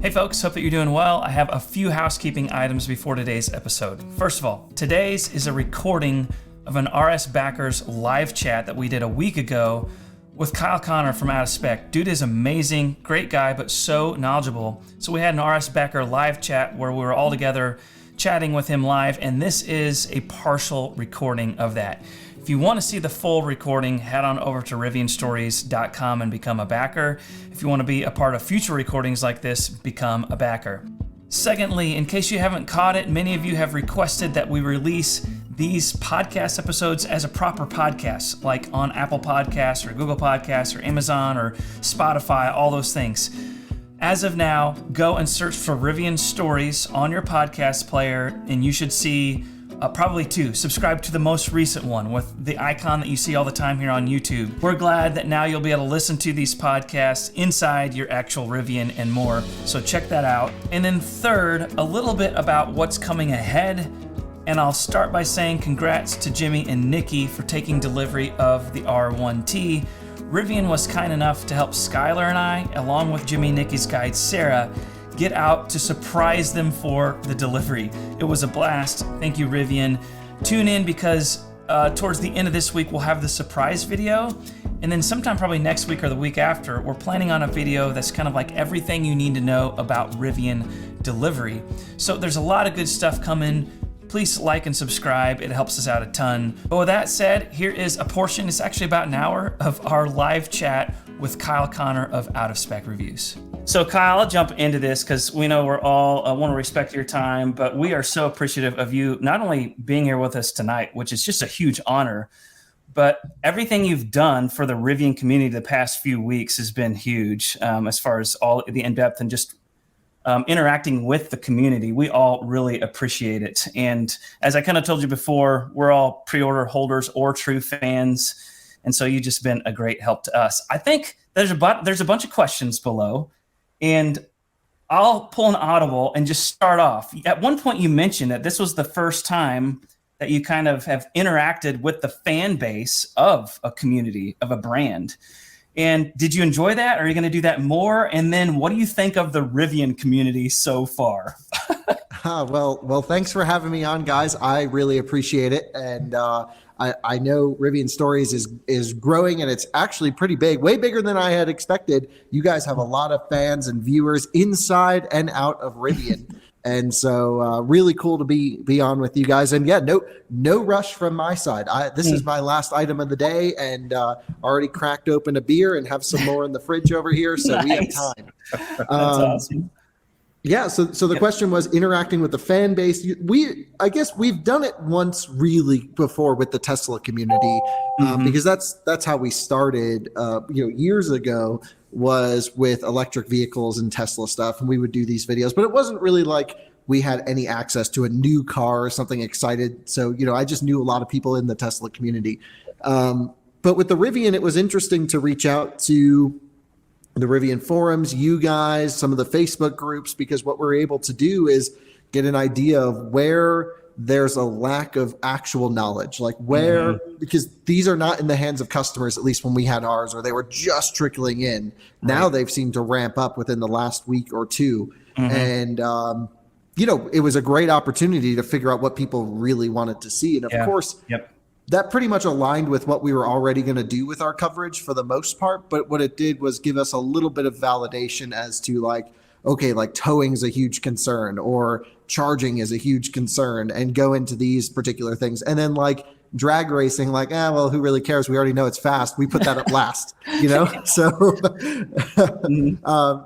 Hey folks, hope that you're doing well. I have a few housekeeping items before today's episode. First of all, today's is a recording of an RS Backers live chat that we did a week ago with Kyle Connor from Out of Spec. Dude is amazing, great guy, but so knowledgeable. So we had an RS Backer live chat where we were all together chatting with him live, and this is a partial recording of that. If you want to see the full recording, head on over to rivianstories.com and become a backer. If you want to be a part of future recordings like this, become a backer. Secondly, in case you haven't caught it, many of you have requested that we release these podcast episodes as a proper podcast, like on Apple Podcasts or Google Podcasts or Amazon or Spotify, all those things. As of now, go and search for Rivian Stories on your podcast player, and you should see probably two. Subscribe to the most recent one with the icon that you see all the time here on YouTube. We're glad that now you'll be able to listen to these podcasts inside your actual Rivian and more, so check that out. And then third, a little bit about what's coming ahead. And I'll start by saying congrats to Jimmy and Nikki for taking delivery of the R1T. Rivian was kind enough to help Skyler and I, along with Jimmy and Nikki's guide Sarah, get out to surprise them for the delivery. It was a blast. Thank you, Rivian. Tune in because towards the end of this week, we'll have the surprise video. And then sometime probably next week or the week after, we're planning on a video that's kind of like everything you need to know about Rivian delivery. So there's a lot of good stuff coming. Please like and subscribe. It helps us out a ton. But with that said, here is a portion, it's actually about an hour, of our live chat with Kyle Connor of Out of Spec Reviews. So Kyle, I'll jump into this because we know we're all want to respect your time, but we are so appreciative of you not only being here with us tonight, which is just a huge honor, but everything you've done for the Rivian community the past few weeks has been huge as far as all the in-depth and just interacting with the community. We all really appreciate it. And as I kind of told you before, we're all pre-order holders or true fans. And so you've just been a great help to us. I think there's a bunch of questions below, and I'll pull an audible and just start off. At one point you mentioned that this was the first time that you kind of have interacted with the fan base of a community, of a brand. And did you enjoy that? Are you going to do that more? And then what do you think of the Rivian community so far? Well, thanks for having me on, guys. I really appreciate it. And I know Rivian Stories is growing, and it's actually pretty big, way bigger than I had expected. You guys have a lot of fans and viewers inside and out of Rivian. And so really cool to be on with you guys. And yeah, no rush from my side. This is my last item of the day, and already cracked open a beer and have some more in the fridge over here. So nice. We have time. That's awesome. Yeah. So the question was interacting with the fan base. I guess we've done it once really before with the Tesla community, because that's how we started, years ago, was with electric vehicles and Tesla stuff. And we would do these videos, but it wasn't really like we had any access to a new car or something excited. So, I just knew a lot of people in the Tesla community. But with the Rivian, it was interesting to reach out to the Rivian forums, you guys, some of the Facebook groups, because what we're able to do is get an idea of where there's a lack of actual knowledge, like where, because these are not in the hands of customers, at least when we had ours, or they were just trickling in. Now they've seemed to ramp up within the last week or two. And, it was a great opportunity to figure out what people really wanted to see. And of course, that pretty much aligned with what we were already going to do with our coverage for the most part. But what it did was give us a little bit of validation as to okay, towing is a huge concern, or charging is a huge concern, and go into these particular things. And then drag racing, who really cares? We already know it's fast. We put that up last,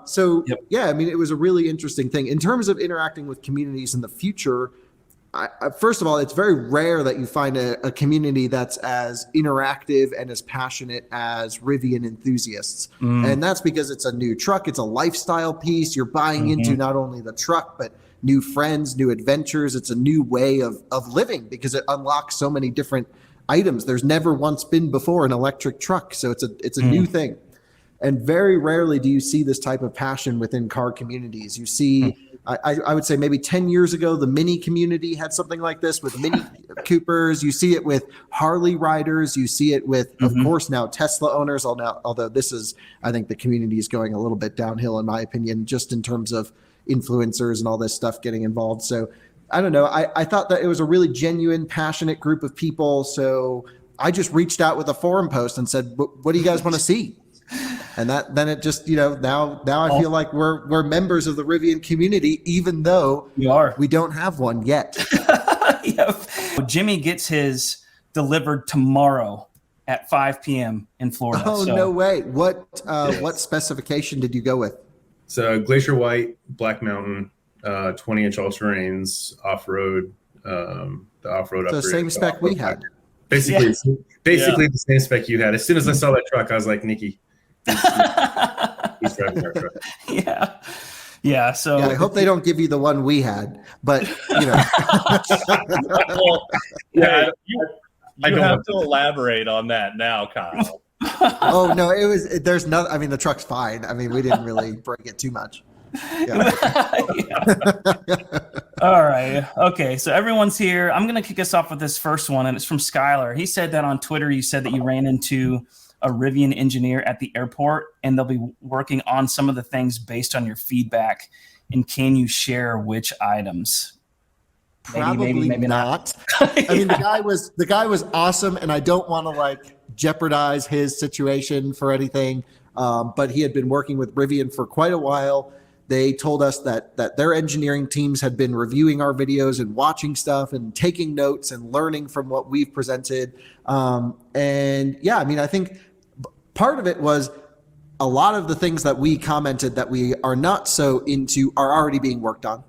So, yeah, I mean, it was a really interesting thing in terms of interacting with communities in the future. First of all, it's very rare that you find a community that's as interactive and as passionate as Rivian enthusiasts. And that's because it's a new truck. It's a lifestyle piece. You're buying into not only the truck, but new friends, new adventures. It's a new way of living because it unlocks so many different items. There's never once been before an electric truck. So it's a new thing. And very rarely do you see this type of passion within car communities. You see I would say maybe 10 years ago, the Mini community had something like this with Mini Coopers. You see it with Harley riders. You see it with, of course, now Tesla owners. Although I think the community is going a little bit downhill, in my opinion, just in terms of influencers and all this stuff getting involved. So I don't know. I thought that it was a really genuine, passionate group of people. So I just reached out with a forum post and said, what do you guys want to see? And then it just, now I feel like we're members of the Rivian community, even though we don't have one yet. Yep. Jimmy gets his delivered tomorrow at 5 p.m. in Florida. Oh, no way. What specification did you go with? So Glacier White, Black Mountain, 20-inch all-terrains, off-road, the off-road So upgrade. same spec we had. Basically the same spec you had. As soon as I saw that truck, I was like, Nikki, he's driving our truck. Yeah. So I hope they don't give you the one we had, but Well, yeah, you have to elaborate on that now, Kyle. Oh no, there's no, I mean, the truck's fine. I mean, we didn't really break it too much. Yeah. All right. Okay. So everyone's here. I'm going to kick us off with this first one, and it's from Skyler. He said that on Twitter, you said that you ran into a Rivian engineer at the airport, and they'll be working on some of the things based on your feedback. And can you share which items? Probably maybe not. I mean, the guy was awesome, and I don't want to jeopardize his situation for anything. But he had been working with Rivian for quite a while. They told us that their engineering teams had been reviewing our videos and watching stuff and taking notes and learning from what we've presented. And yeah, I mean, I think part of it was a lot of the things that we commented that we are not so into are already being worked on.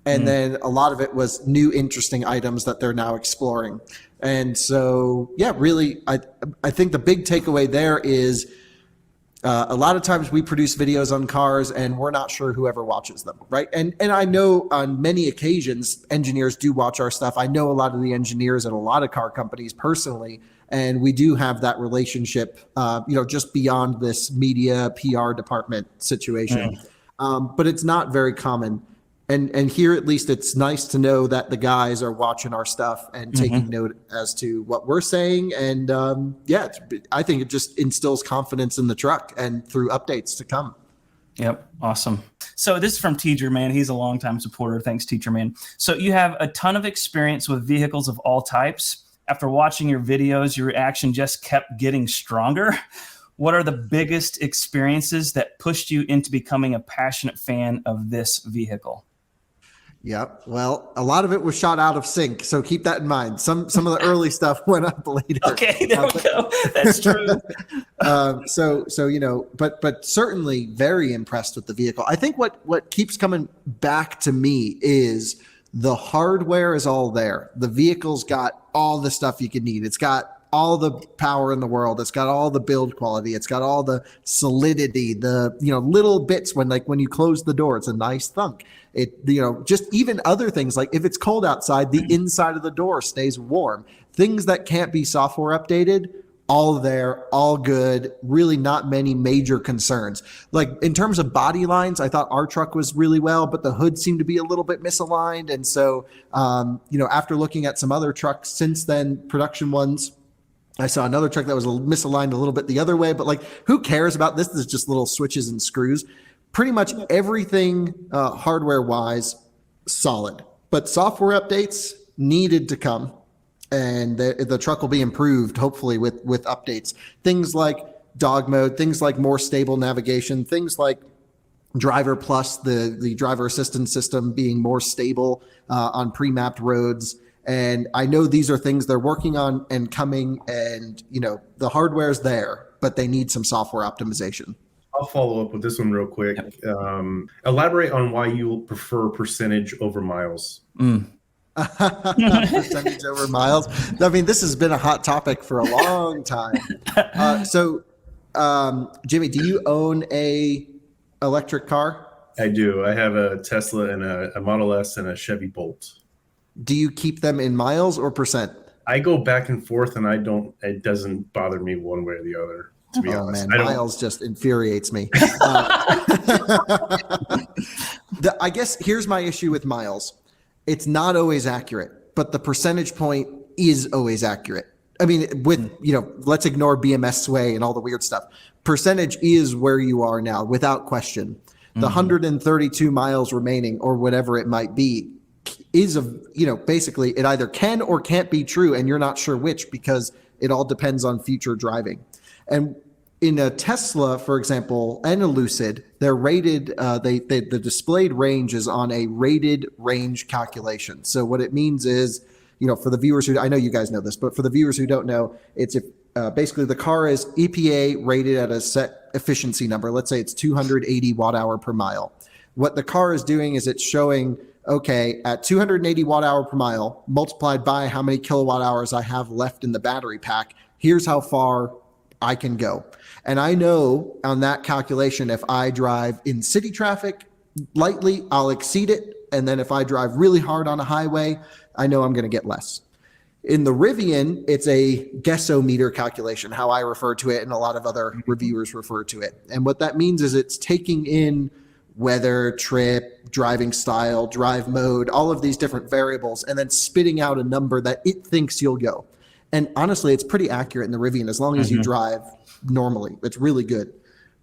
And then a lot of it was new, interesting items that they're now exploring. And so, yeah, really, I think the big takeaway there is a lot of times we produce videos on cars and we're not sure whoever watches them, right? And I know on many occasions, engineers do watch our stuff. I know a lot of the engineers at a lot of car companies personally, and we do have that relationship, just beyond this media PR department situation. But it's not very common. And here, at least, it's nice to know that the guys are watching our stuff and taking note as to what we're saying. And I think it just instills confidence in the truck and through updates to come. Yep. Awesome. So this is from Teacher Man. He's a longtime supporter. Thanks, Teacher Man. So you have a ton of experience with vehicles of all types. After watching your videos, your reaction just kept getting stronger. What are the biggest experiences that pushed you into becoming a passionate fan of this vehicle? Yeah, well, a lot of it was shot out of sync, so keep that in mind. Some of the early stuff went up later. Okay, there we go. That's true. But certainly very impressed with the vehicle. I think what keeps coming back to me is the hardware is all there. The vehicle's got all the stuff you could need. It's got all the power in the world. It's got all the build quality. It's got all the solidity, the little bits when you close the door, it's a nice thunk. It just even other things like if it's cold outside, the inside of the door stays warm. Things that can't be software updated, all there, all good, really not many major concerns. Like in terms of body lines, I thought our truck was really well, but the hood seemed to be a little bit misaligned. And so, after looking at some other trucks since then, production ones, I saw another truck that was misaligned a little bit the other way, but who cares about this? This is just little switches and screws. Pretty much everything hardware-wise, solid. But software updates needed to come, and the truck will be improved, hopefully, with updates. Things like dog mode, things like more stable navigation, things like Driver Plus, the driver assistance system being more stable on pre-mapped roads. And I know these are things they're working on and coming, and the hardware's there, but they need some software optimization. I'll follow up with this one real quick. Elaborate on why you prefer percentage over miles. Percentage over miles. I mean, this has been a hot topic for a long time. Jimmy, do you own a electric car? I do. I have a Tesla and a Model S and a Chevy Bolt. Do you keep them in miles or percent? I go back and forth, and it doesn't bother me one way or the other, to be honest. Man, miles just infuriates me. I guess here's my issue with miles. It's not always accurate, but the percentage point is always accurate. I mean, with, let's ignore BMS sway and all the weird stuff. Percentage is where you are now, without question. The 132 miles remaining, or whatever it might be, is basically it either can or can't be true, and you're not sure which, because it all depends on future driving. And in a Tesla, for example, and a Lucid, they're rated, the displayed range is on a rated range calculation. So what it means is, for the viewers who, I know you guys know this, but for the viewers who don't know, it's basically the car is EPA rated at a set efficiency number. Let's say it's 280 watt hour per mile. What the car is doing is it's showing, okay, at 280 watt hour per mile, multiplied by how many kilowatt hours I have left in the battery pack, here's how far I can go. And I know on that calculation, if I drive in city traffic lightly, I'll exceed it. And then if I drive really hard on a highway, I know I'm going to get less. In the Rivian, it's a guessometer calculation, how I refer to it, and a lot of other reviewers refer to it. And what that means is it's taking in weather, trip, driving style, drive mode, all of these different variables, and then spitting out a number that it thinks you'll go. And honestly, it's pretty accurate in the Rivian as long as you drive normally. It's really good.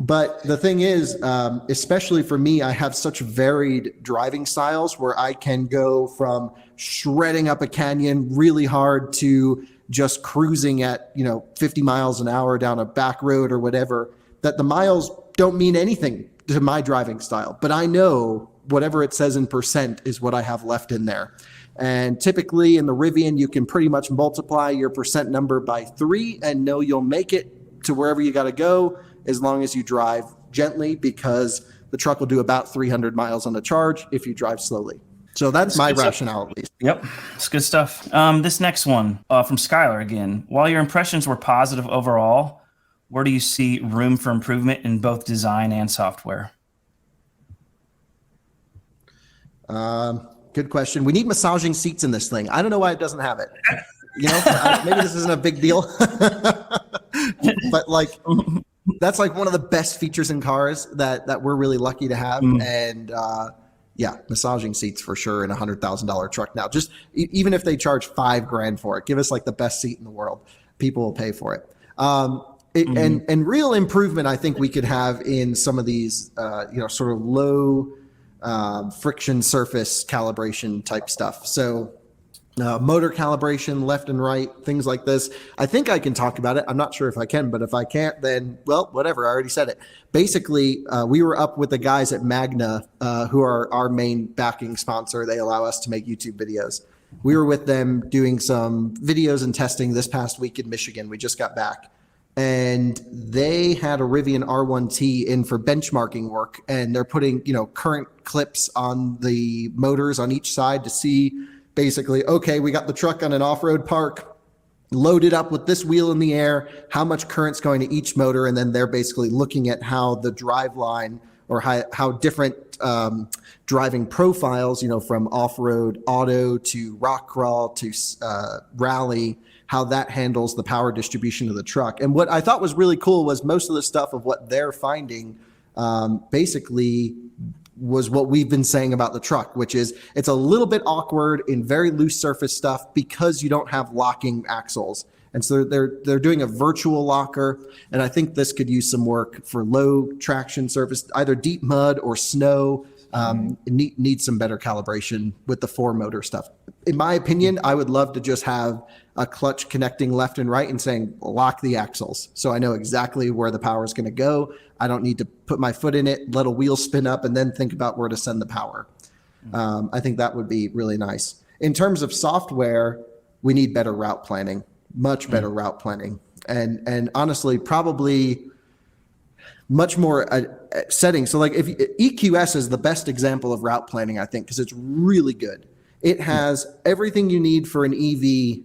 But the thing is, especially for me, I have such varied driving styles where I can go from shredding up a canyon really hard to just cruising at 50 miles an hour down a back road or whatever, that the miles don't mean anything to my driving style. But I know whatever it says in percent is what I have left in there. And typically in the Rivian, you can pretty much multiply your percent number by 3 and know you'll make it to wherever you got to go, as long as you drive gently, because the truck will do about 300 miles on the charge if you drive slowly. So that's my rationale, at least. Yep, it's good stuff. This next one from Skyler again. While your impressions were positive overall, where do you see room for improvement in both design and software? Good question. We need massaging seats in this thing. I don't know why it doesn't have it. Maybe this isn't a big deal, but that's one of the best features in cars that we're really lucky to have. And massaging seats for sure in a $100,000 truck now. Just even if they charge $5,000 for it, give us the best seat in the world. People will pay for it. And real improvement, I think we could have in some of these, sort of low friction surface calibration type stuff. So motor calibration, left and right, things like this. I think I can talk about it. I'm not sure if I can, but if I can't, then, well, whatever. I already said it. Basically, we were up with the guys at Magna, who are our main backing sponsor. They allow us to make YouTube videos. We were with them doing some videos and testing this past week in Michigan. We just got back. And they had a Rivian R1T in for benchmarking work. And they're putting, current clips on the motors on each side to see basically, okay, we got the truck on an off-road park, loaded up with this wheel in the air, how much current's going to each motor, and then they're basically looking at how the drive line or how different driving profiles, from off-road auto to rock crawl to rally, how that handles the power distribution of the truck. And what I thought was really cool was most of the stuff of what they're finding basically was what we've been saying about the truck, which is it's a little bit awkward in very loose surface stuff because you don't have locking axles. And so they're doing a virtual locker. And I think this could use some work for low traction surface, either deep mud or snow. Need some better calibration with the 4-motor stuff. In my opinion, I would love to just have a clutch connecting left and right and saying lock the axles, so I know exactly where the power is going to go. I don't need to put my foot in it, let a wheel spin up, and then think about where to send the power. I think that would be really nice. In terms of software, we need better route planning, much better route planning, and honestly, probably much more settings. So if EQS is the best example of route planning, I think, because it's really good. It has everything you need for an EV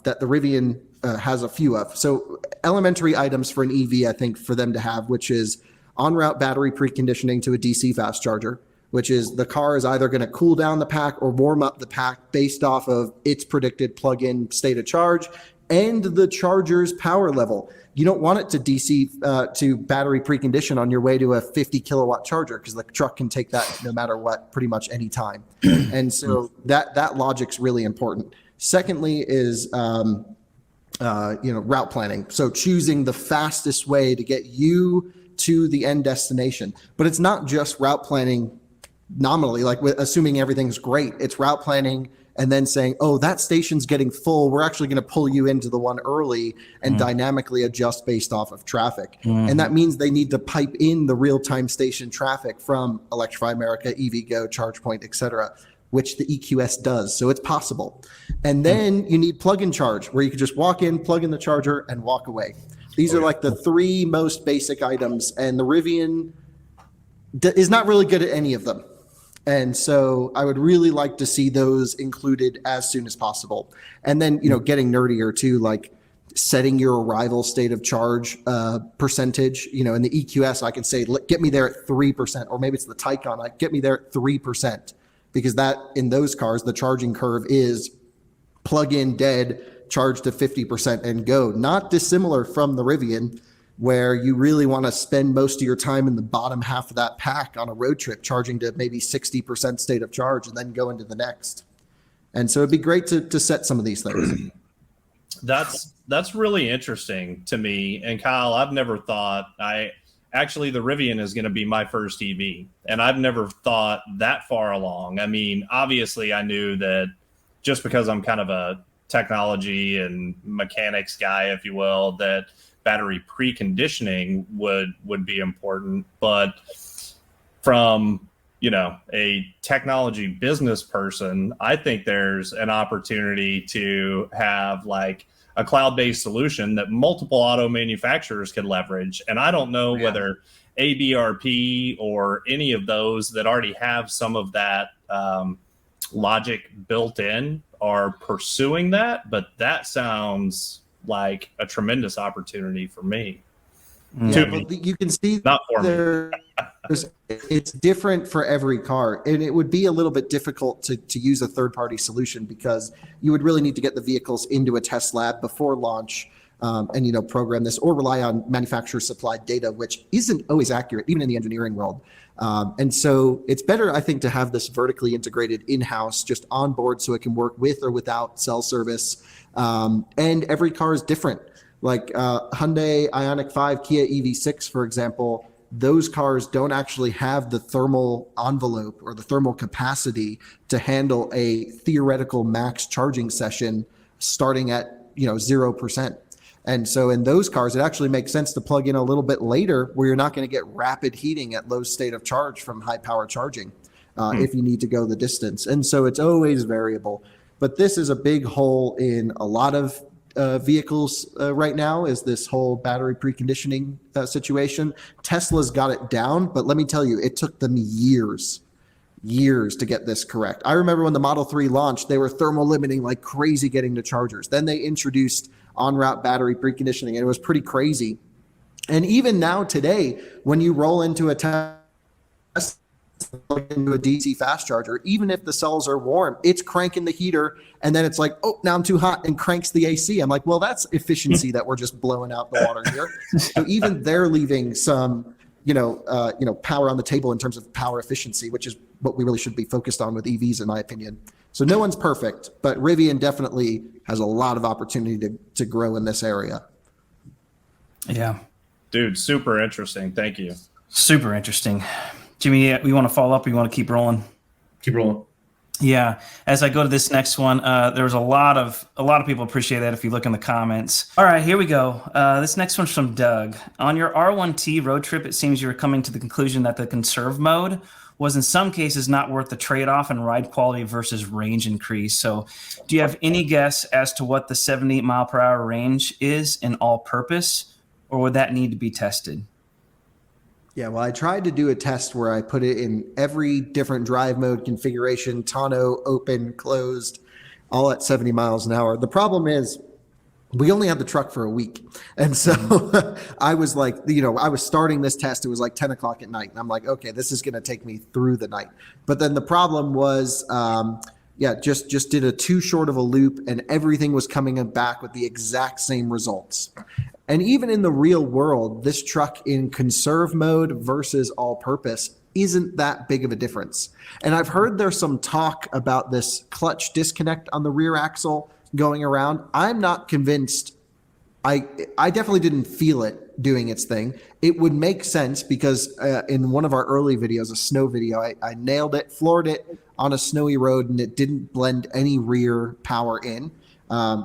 that the Rivian has a few of. So elementary items for an EV, I think, for them to have, which is on-route battery preconditioning to a DC fast charger, which is the car is either going to cool down the pack or warm up the pack based off of its predicted plug-in state of charge. and the charger's power level. You don't want it to DC to battery precondition on your way to a 50 kilowatt charger, because the truck can take that no matter what, pretty much any time. And so that logic's really important. Secondly is route planning. So choosing the fastest way to get you to the end destination. But it's not just route planning nominally, like assuming everything's great. It's route planning and then saying, oh, that station's getting full. We're actually going to pull you into the one early and dynamically adjust based off of traffic. And that means they need to pipe in the real-time station traffic from Electrify America, EVgo, ChargePoint, et cetera, which the EQS does. So it's possible. And then you need plug and charge, where you can just walk in, plug in the charger, and walk away. These are like the three most basic items. And the Rivian is not really good at any of them. And so I would really like to see those included as soon as possible. And then, getting nerdier too, like setting your arrival state of charge percentage. In the EQS, I can say, get me there at 3%, or maybe it's the Taycan, like get me there at 3%, because that in those cars, the charging curve is plug in dead, charge to 50% and go. Not dissimilar from the Rivian, where you really want to spend most of your time in the bottom half of that pack on a road trip, charging to maybe 60% state of charge and then go into the next. And so it'd be great to set some of these things. That's really interesting to me. And Kyle, I've never thought the Rivian is going to be my first EV, and I've never thought that far along. I mean, obviously I knew that just because I'm kind of a technology and mechanics guy, if you will, that battery preconditioning would be important, but from a technology business person, I think there's an opportunity to have like a cloud-based solution that multiple auto manufacturers can leverage. And I don't know whether ABRP or any of those that already have some of that logic built in are pursuing that, but that sounds like a tremendous opportunity for me. You can see not for me. It's different for every car, and it would be a little bit difficult to use a third-party solution, because you would really need to get the vehicles into a test lab before launch and program this, or rely on manufacturer supplied data, which isn't always accurate, even in the engineering world. And so it's better, I think, to have this vertically integrated in-house, just on board, so it can work with or without cell service. And every car is different. Like Hyundai Ioniq 5, Kia EV6, for example, those cars don't actually have the thermal envelope or the thermal capacity to handle a theoretical max charging session starting at 0%. And so in those cars, it actually makes sense to plug in a little bit later, where you're not going to get rapid heating at low state of charge from high power charging if you need to go the distance. And so it's always variable. But this is a big hole in a lot of vehicles right now, is this whole battery preconditioning situation. Tesla's got it down, but let me tell you, it took them years to get this correct. I remember when the Model 3 launched, they were thermal limiting like crazy getting to chargers. Then they introduced on-route battery preconditioning, and it was pretty crazy. And even now today, when you roll into a Tesla, into a DC fast charger, even if the cells are warm, it's cranking the heater, and then it's like, oh, now I'm too hot, and cranks the AC. I'm like, well, that's efficiency that we're just blowing out the water here. So even they're leaving some, power on the table in terms of power efficiency, which is what we really should be focused on with EVs, in my opinion. So no one's perfect, but Rivian definitely has a lot of opportunity to grow in this area. Yeah. Dude, super interesting. Thank you. Super interesting. Jimmy, we want to follow up, or you want to keep rolling? Keep rolling. Yeah. As I go to this next one, there was a lot of people appreciate that if you look in the comments. All right, here we go. This next one's from Doug. On your R1T road trip, it seems you were coming to the conclusion that the conserve mode was in some cases not worth the trade-off in ride quality versus range increase. So do you have any guess as to what the 70 mile per hour range is in all purpose, or would that need to be tested? Yeah, well, I tried to do a test where I put it in every different drive mode configuration, tonneau, open, closed, all at 70 miles an hour. The problem is we only had the truck for a week. And so I was like, I was starting this test. It was like 10 o'clock at night. And I'm like, okay, this is going to take me through the night. But then the problem was just did a too short of a loop, and everything was coming back with the exact same results. And even in the real world, this truck in conserve mode versus all-purpose isn't that big of a difference. And I've heard there's some talk about this clutch disconnect on the rear axle going around. I'm not convinced. I definitely didn't feel it doing its thing. It would make sense because in one of our early videos, a snow video, I nailed it, floored it on a snowy road, and it didn't blend any rear power in,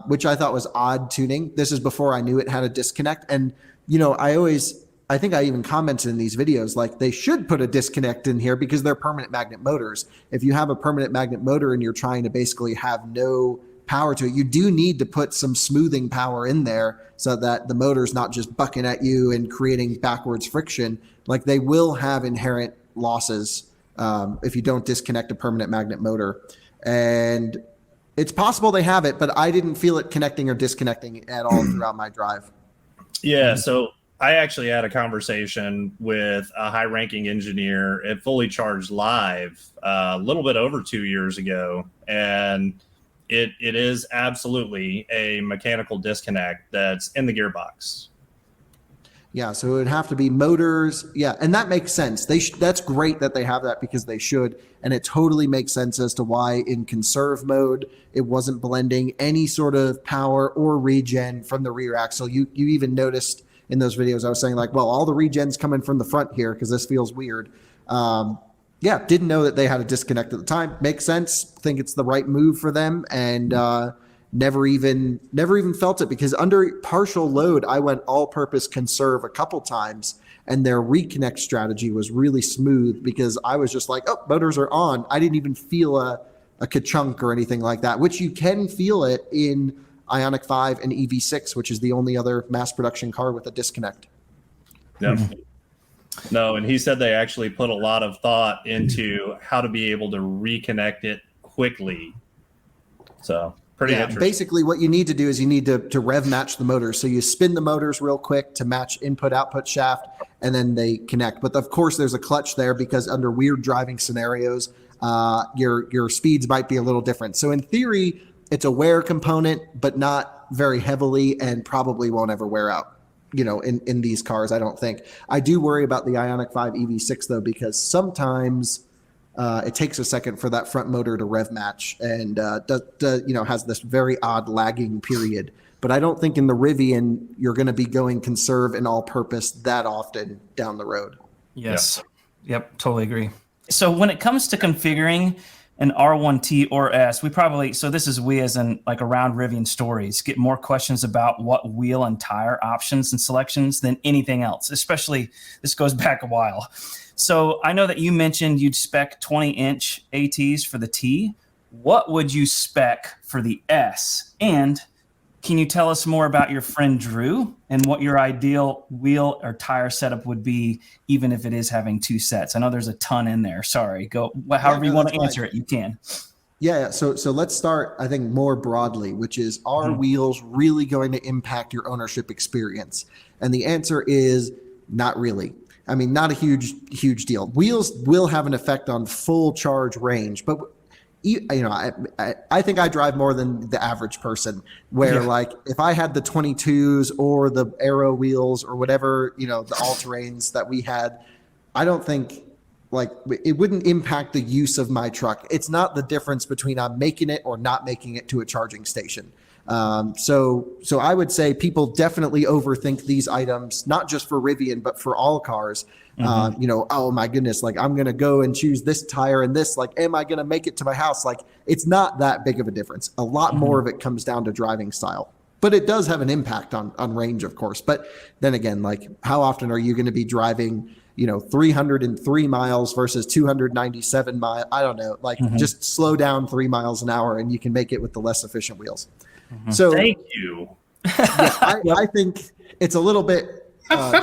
which I thought was odd tuning. This is before I knew it had a disconnect. And, I think I even commented in these videos, like they should put a disconnect in here because they're permanent magnet motors. If you have a permanent magnet motor and you're trying to basically have no power to it, you do need to put some smoothing power in there so that the motor's not just bucking at you and creating backwards friction. Like they will have inherent losses if you don't disconnect a permanent magnet motor. And it's possible they have it, but I didn't feel it connecting or disconnecting at all throughout my drive. Yeah, so I actually had a conversation with a high-ranking engineer at Fully Charged Live a little bit over 2 years ago, and it is absolutely a mechanical disconnect that's in the gearbox. Yeah, so it would have to be motors. Yeah, and that makes sense. That's great that they have that because they should, and it totally makes sense as to why in conserve mode it wasn't blending any sort of power or regen from the rear axle. You even noticed in those videos I was saying like, well, all the regen's coming from the front here because this feels weird. Didn't know that they had a disconnect at the time. Makes sense. Think it's the right move for them, and never even felt it because under partial load, I went all-purpose conserve a couple times, and their reconnect strategy was really smooth because I was just like, oh, motors are on. I didn't even feel a ka-chunk or anything like that, which you can feel it in Ioniq 5 and EV6, which is the only other mass production car with a disconnect. Yeah. No, and he said they actually put a lot of thought into how to be able to reconnect it quickly. So pretty interesting. Basically what you need to do is you need to rev match the motors. So you spin the motors real quick to match input-output shaft, and then they connect. But of course there's a clutch there because under weird driving scenarios, your speeds might be a little different. So in theory, it's a wear component, but not very heavily, and probably won't ever wear out, in these cars, I don't think. I do worry about the Ioniq 5 EV6 though, because sometimes it takes a second for that front motor to rev match and has this very odd lagging period. But I don't think in the Rivian, you're going to be going conserve and all purpose that often down the road. Yes. Yep. Totally agree. So when it comes to configuring an R1T or S, we as in like around Rivian stories, get more questions about what wheel and tire options and selections than anything else, especially this goes back a while. So I know that you mentioned you'd spec 20-inch ATs for the T. What would you spec for the S? And can you tell us more about your friend Drew and what your ideal wheel or tire setup would be, even if it is having two sets? I know there's a ton in there. Sorry. Go however you want to answer it, you can. Yeah. So let's start, I think, more broadly, which is, are wheels really going to impact your ownership experience? And the answer is not really. I mean, not a huge deal. Wheels will have an effect on full charge range, but I think I drive more than the average person, where like if I had the 22s or the Aero wheels or whatever, the all-terrains that we had, I don't think like it wouldn't impact the use of my truck. It's not the difference between I'm making it or not making it to a charging station. So I would say people definitely overthink these items, not just for Rivian, but for all cars. Oh my goodness, like I'm going to go and choose this tire and this, like, am I going to make it to my house? Like, it's not that big of a difference. A lot more of it comes down to driving style, but it does have an impact on range, of course. But then again, like how often are you going to be driving, 303 miles versus 297 miles? I don't know, like just slow down 3 miles an hour and you can make it with the less efficient wheels. So thank you. I think it's a little bit,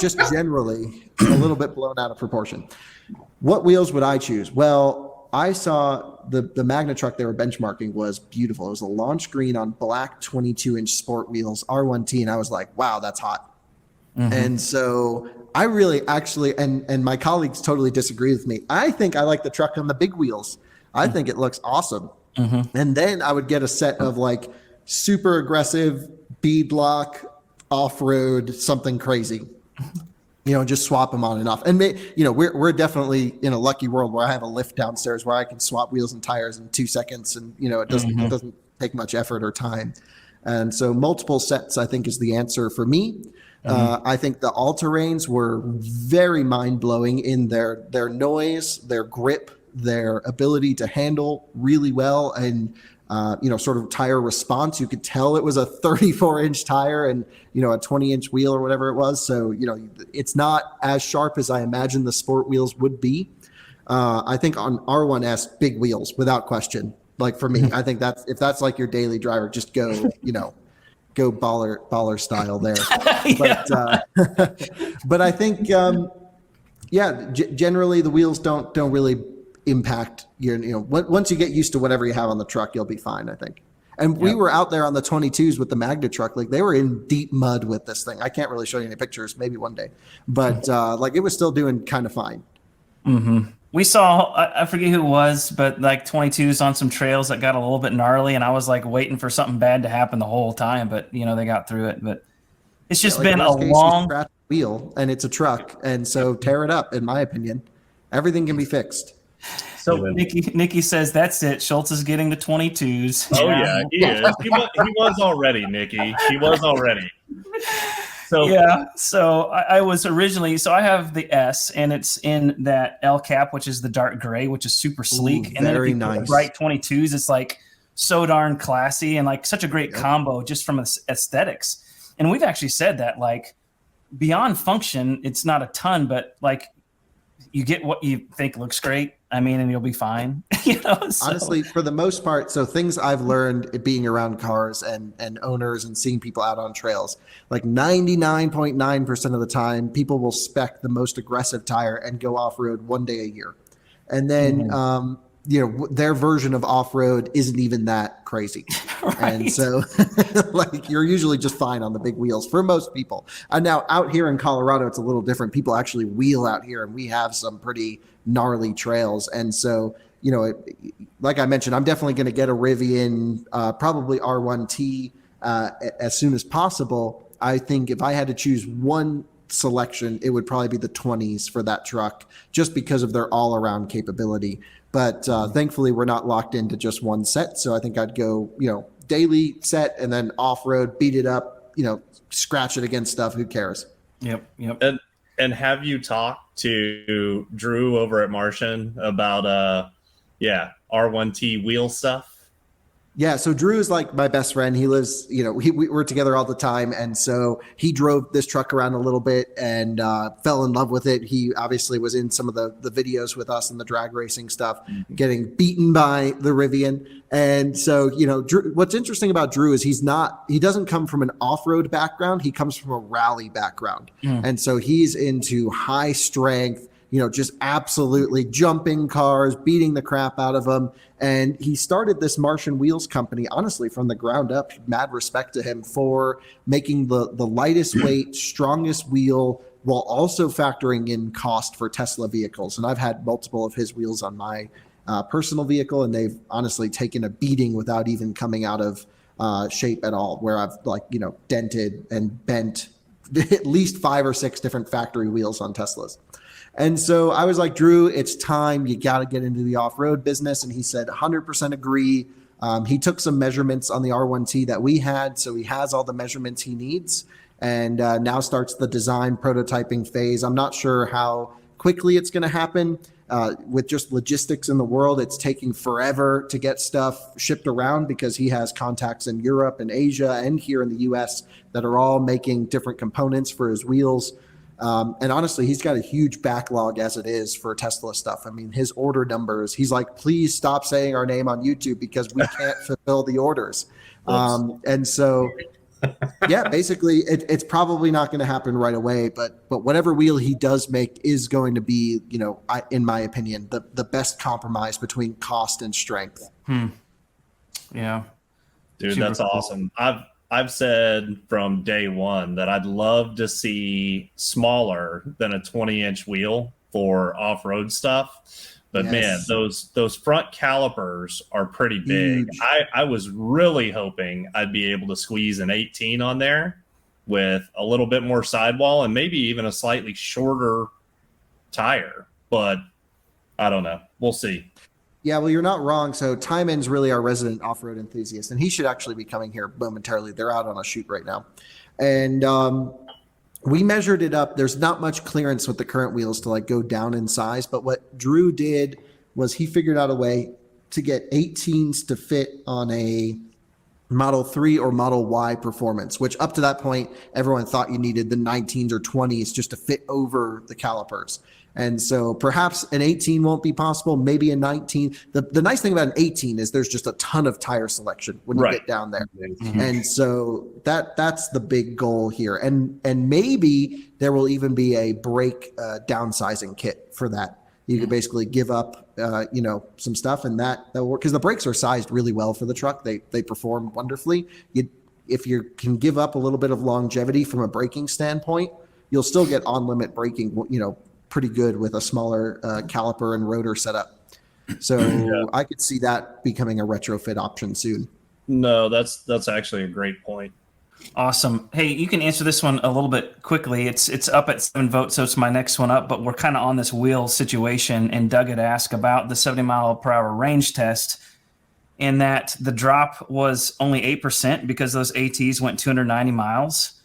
just generally, a little bit blown out of proportion. What wheels would I choose? Well, I saw the Magna truck they were benchmarking was beautiful. It was a launch green on black 22-inch sport wheels, R1T, and I was like, wow, that's hot. And so I really actually, and my colleagues totally disagree with me. I think I like the truck on the big wheels. I think it looks awesome. And then I would get a set of like super aggressive beadlock off-road, something crazy, just swap them on and off. And we're definitely in a lucky world where I have a lift downstairs where I can swap wheels and tires in 2 seconds. And, it doesn't take much effort or time. And so multiple sets, I think, is the answer for me. I think the all-terrains were very mind-blowing in their noise, their grip, their ability to handle really well, and sort of tire response. You could tell it was a 34-inch tire and a 20-inch wheel or whatever it was. So it's not as sharp as I imagined the sport wheels would be. I think on R1S, big wheels without question. Like for me, I think if that's like your daily driver, just go go baller style there. But I think generally the wheels don't really impact once you get used to whatever you have on the truck, you'll be fine, I think. And we were out there on the 22s with the Magna truck. Like they were in deep mud with this thing. I can't really show you any pictures, maybe one day, but like it was still doing kind of fine. We saw, I forget who it was, but like 22s on some trails that got a little bit gnarly, and I was like waiting for something bad to happen the whole time, but they got through it. But it's just been a long wheel, and it's a truck, and so tear it up. In my opinion, everything can be fixed. So Nikki says that's it. Schultz is getting the 22s. Oh yeah, he is. He was already, Nikki. He was already. So I was originally, so I have the S, and it's in that L cap, which is the dark gray, which is super sleek. And then if you put bright 22s, it's like so darn classy and like such a great combo just from aesthetics. And we've actually said that, like, beyond function, it's not a ton, but like you get what you think looks great. I mean, and you'll be fine. Honestly, for the most part, so things I've learned being around cars and owners and seeing people out on trails, like 99.9% of the time, people will spec the most aggressive tire and go off-road one day a year. And then, their version of off-road isn't even that crazy. Right. And so like you're usually just fine on the big wheels for most people. And now out here in Colorado, it's a little different. People actually wheel out here, and we have some pretty gnarly trails. And so, like I mentioned, I'm definitely going to get a Rivian, probably R1T as soon as possible. I think if I had to choose one selection, it would probably be the 20s for that truck, just because of their all-around capability. But thankfully, we're not locked into just one set. So I think I'd go, daily set, and then off-road, beat it up, scratch it against stuff. Who cares? Yep. And have you talked to Drew over at Martian about R1T wheel stuff? Yeah, so Drew is like my best friend. He lives, we're together all the time. And so he drove this truck around a little bit and fell in love with it. He obviously was in some of the videos with us and the drag racing stuff, getting beaten by the Rivian. And so, Drew, what's interesting about Drew is he doesn't come from an off-road background. He comes from a rally background. And so he's into high strength, just absolutely jumping cars, beating the crap out of them. And he started this Martian Wheels company, honestly, from the ground up. Mad respect to him for making the lightest weight, strongest wheel, while also factoring in cost for Tesla vehicles. And I've had multiple of his wheels on my personal vehicle, and they've honestly taken a beating without even coming out of shape at all, where I've dented and bent at least 5 or 6 different factory wheels on Teslas. And so I was like, Drew, it's time. You got to get into the off-road business. And he said, 100% agree. He took some measurements on the R1T that we had. So he has all the measurements he needs, and now starts the design prototyping phase. I'm not sure how quickly it's going to happen. With just logistics in the world, it's taking forever to get stuff shipped around, because he has contacts in Europe and Asia and here in the US that are all making different components for his wheels. And honestly, he's got a huge backlog as it is for Tesla stuff. I mean, his order numbers, he's like, please stop saying our name on YouTube because we can't fulfill the orders. And so, basically it's probably not going to happen right away, but whatever wheel he does make is going to be, in my opinion, the best compromise between cost and strength. Yeah. Dude, that's awesome. I've said from day one that I'd love to see smaller than a 20-inch wheel for off-road stuff, But man, those front calipers are pretty big. Huge. I was really hoping I'd be able to squeeze an 18 on there with a little bit more sidewall and maybe even a slightly shorter tire. But I don't know. We'll see. Yeah, well, you're not wrong. So Timon's really our resident off-road enthusiast, and he should actually be coming here momentarily. They're out on a shoot right now. And we measured it up. There's not much clearance with the current wheels to like go down in size, but what Drew did was he figured out a way to get 18s to fit on a Model 3 or Model Y performance, which up to that point, everyone thought you needed the 19s or 20s just to fit over the calipers. And so perhaps an 18 won't be possible, maybe a 19. The nice thing about an 18 is there's just a ton of tire selection when you get down there. Mm-hmm. And so that's the big goal here. And maybe there will even be a brake downsizing kit for that. You could basically give up, some stuff, and that'll work because the brakes are sized really well for the truck. They perform wonderfully. If you can give up a little bit of longevity from a braking standpoint, you'll still get on-limit braking, pretty good with a smaller caliper and rotor setup. So I could see that becoming a retrofit option soon. No, that's actually a great point. Awesome. Hey, you can answer this one a little bit quickly. It's up at 7 votes, so it's my next one up, but we're kind of on this wheel situation, and Doug had asked about the 70-mile-per-hour range test, and that the drop was only 8% because those ATs went 290 miles,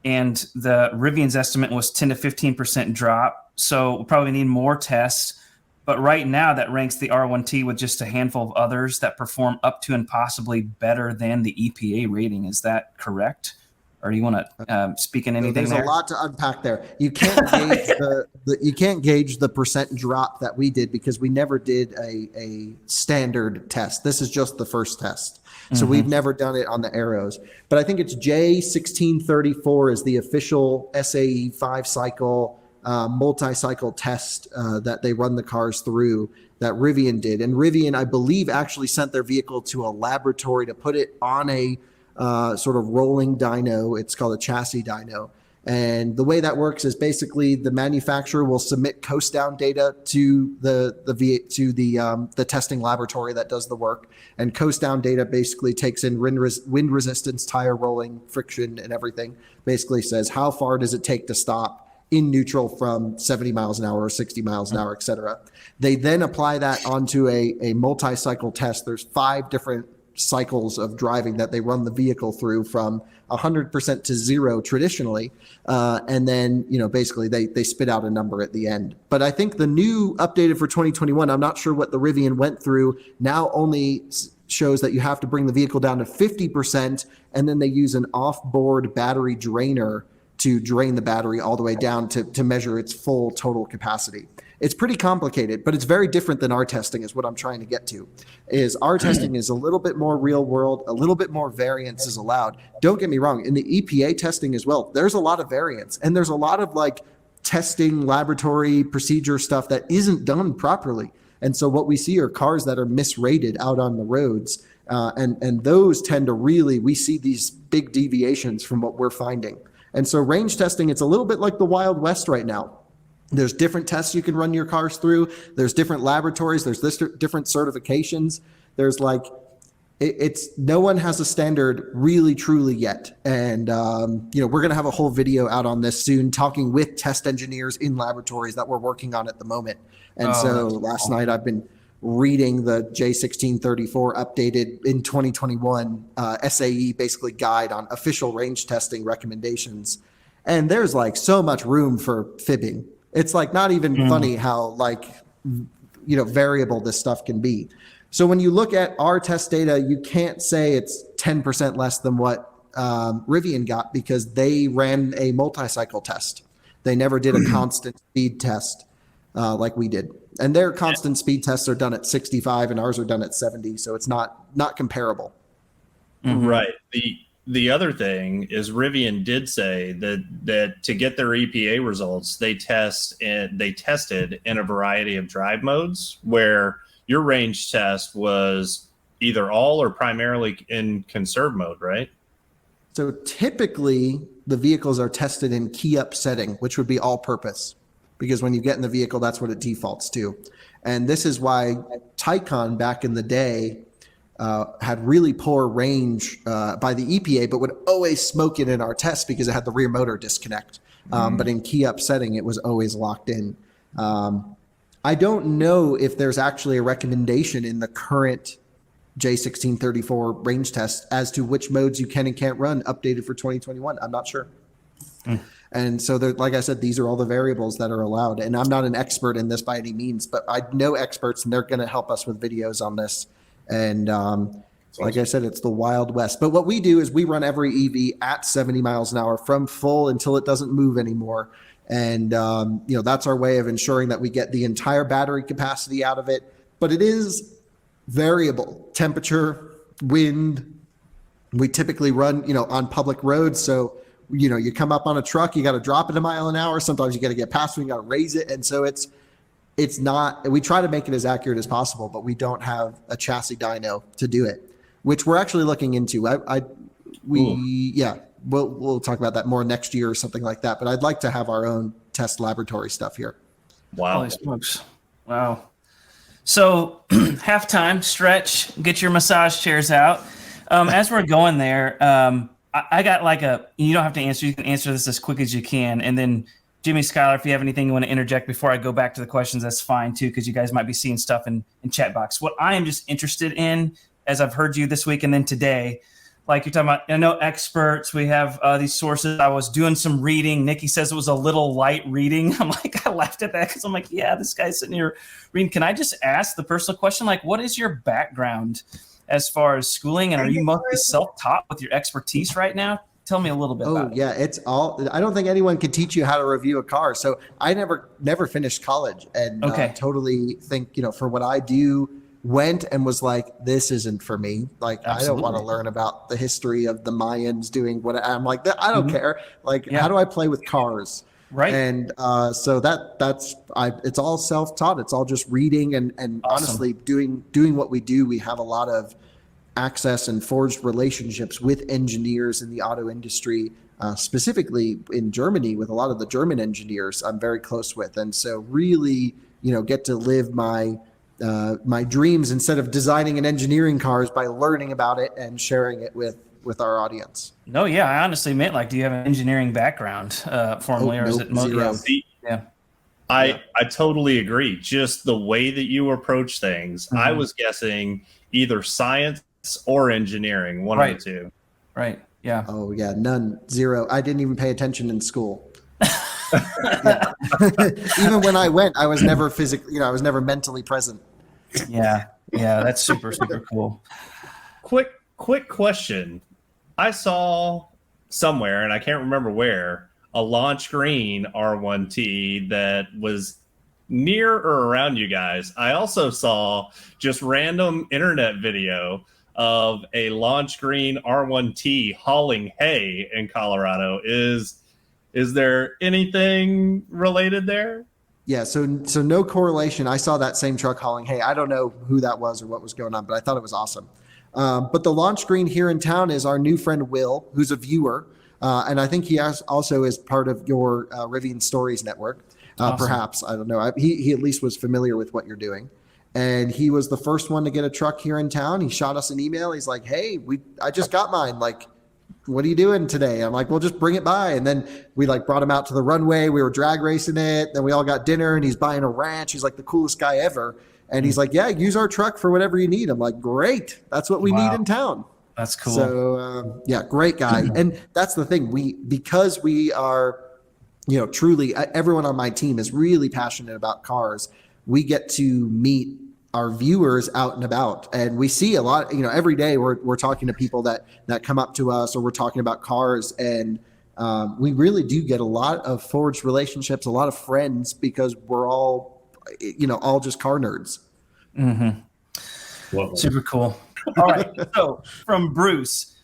and the Rivian's estimate was 10 to 15% drop, so we'll probably need more tests. But right now, that ranks the R1T with just a handful of others that perform up to and possibly better than the EPA rating. Is that correct? Or do you want to speak in anything there? There's a lot to unpack there. You can't gauge you can't gauge the percent drop that we did because we never did a standard test. This is just the first test. So we've never done it on the Aeros. But I think it's J1634 is the official SAE 5-cycle multi-cycle test that they run the cars through that Rivian did. And Rivian, I believe, actually sent their vehicle to a laboratory to put it on a sort of rolling dyno. It's called a chassis dyno. And the way that works is basically the manufacturer will submit coast down data to the testing laboratory that does the work. And coast down data basically takes in wind resistance, tire rolling, friction, and everything. Basically says how far does it take to stop in neutral from 70 miles an hour or 60 miles an hour, et cetera. They then apply that onto a multi-cycle test. There's 5 different cycles of driving that they run the vehicle through from 100% to 0 traditionally. And then, basically they spit out a number at the end. But I think the new updated for 2021, I'm not sure what the Rivian went through, now only shows that you have to bring the vehicle down to 50%, and then they use an off-board battery drainer to drain the battery all the way down to measure its full total capacity. It's pretty complicated, but it's very different than our testing is what I'm trying to get to. Is our testing is a little bit more real world, a little bit more variance is allowed. Don't get me wrong, in the EPA testing as well, there's a lot of variance and there's a lot of like testing laboratory procedure stuff that isn't done properly. And so what we see are cars that are misrated out on the roads. And those tend to we see these big deviations from what we're finding. And so range testing, it's a little bit like the Wild West right now. There's different tests you can run your cars through. There's different laboratories. There's different certifications. There's it's no one has a standard really truly yet. And, we're going to have a whole video out on this soon, talking with test engineers in laboratories that we're working on at the moment. And so last night I've been reading the J1634 updated in 2021 SAE basically guide on official range testing recommendations. And there's so much room for fibbing. It's not even funny how variable this stuff can be. So when you look at our test data, you can't say it's 10% less than what Rivian got because they ran a multi-cycle test. They never did a constant speed test like we did. And their constant speed tests are done at 65 and ours are done at 70. So it's not comparable. Mm-hmm. Right. The other thing is Rivian did say that to get their EPA results, they tested in a variety of drive modes where your range test was either all or primarily in conserve mode, right? So typically the vehicles are tested in key up setting, which would be all purpose. because when you get in the vehicle, that's what it defaults to. And this is why Taycan back in the day had really poor range by the EPA, but would always smoke it in our tests because it had the rear motor disconnect. But in key up setting, it was always locked in. I don't know if there's actually a recommendation in the current J1634 range test as to which modes you can and can't run updated for 2021. I'm not sure. And so, like I said, these are all the variables that are allowed. And I'm not an expert in this by any means, but I know experts, and they're going to help us with videos on this. And like I said, it's the Wild West. But what we do is we run every EV at 70 miles an hour from full until it doesn't move anymore. And, that's our way of ensuring that we get the entire battery capacity out of it. But it is variable. Temperature, wind. We typically run, on public roads. So, you come up on a truck, you got to drop it a mile an hour. Sometimes you got to get past it, you got to raise it. And so it's not, we try to make it as accurate as possible, but we don't have a chassis dyno to do it, which we're actually looking into. We'll talk about that more next year or something like that. But I'd like to have our own test laboratory stuff here. Wow. Holy smokes. Wow. So halftime stretch, get your massage chairs out. As we're going there, I got you don't have to answer. You can answer this as quick as you can. And then Jimmy, Skyler, if you have anything you want to interject before I go back to the questions, that's fine too, because you guys might be seeing stuff in chat box. What I am just interested in, as I've heard you this week and then today, like you're talking about, I know experts, we have these sources. I was doing some reading. Nikki says it was a little light reading. I'm like, I laughed at that because I'm like, yeah, this guy's sitting here reading. Can I just ask the personal question? Like, what is your background as far as schooling? And are you mostly self-taught with your expertise right now? Tell me a little bit about it. Yeah, it's all. I don't think anyone can teach you how to review a car. So I never finished college, and totally think for what I do, went and was like, this isn't for me. Like, absolutely. I don't want to learn about the history of the Mayans doing what I'm like. I don't care. Like, how do I play with cars? Right. And so it's all self-taught. It's all just reading and awesome. Honestly doing what we do. We have a lot of access and forged relationships with engineers in the auto industry, specifically in Germany with a lot of the German engineers I'm very close with. And so really, get to live my dreams instead of designing and engineering cars by learning about it and sharing it with our audience. No, yeah, I honestly meant, do you have an engineering background formally, or is it zero? Yeah. I totally agree. Just the way that you approach things, I was guessing either science or engineering, one of the two. Right. Yeah. Oh yeah, none, zero. I didn't even pay attention in school. Even when I went, I was never physically, I was never mentally present. Yeah. Yeah. That's super, super cool. Quick question. I saw somewhere, and I can't remember where, a launch green R1T that was near or around you guys. I also saw just random internet video of a launch green R1T hauling hay in Colorado. Is there anything related there? Yeah, so no correlation. I saw that same truck hauling hay. I don't know who that was or what was going on, but I thought it was awesome. But the launch green here in town is our new friend Will, who's a viewer, and I think he also is part of your Rivian Stories network. Awesome. Perhaps, I don't know. He at least was familiar with what you're doing. And he was the first one to get a truck here in town. He shot us an email. He's like, hey, I just got mine. Like, what are you doing today? I'm like, well, just bring it by. And then we brought him out to the runway. We were drag racing it. Then we all got dinner, and he's buying a ranch. He's like the coolest guy ever. And he's like, yeah, use our truck for whatever you need. I'm like, great. That's what we need in town. That's cool. So great guy. And that's the thing. Because we are, truly everyone on my team is really passionate about cars. We get to meet our viewers out and about, and we see a lot, every day we're talking to people that come up to us, or we're talking about cars, and we really do get a lot of forged relationships, a lot of friends, because we're all just car nerds. Mm-hmm. Super cool. All right. So from Bruce,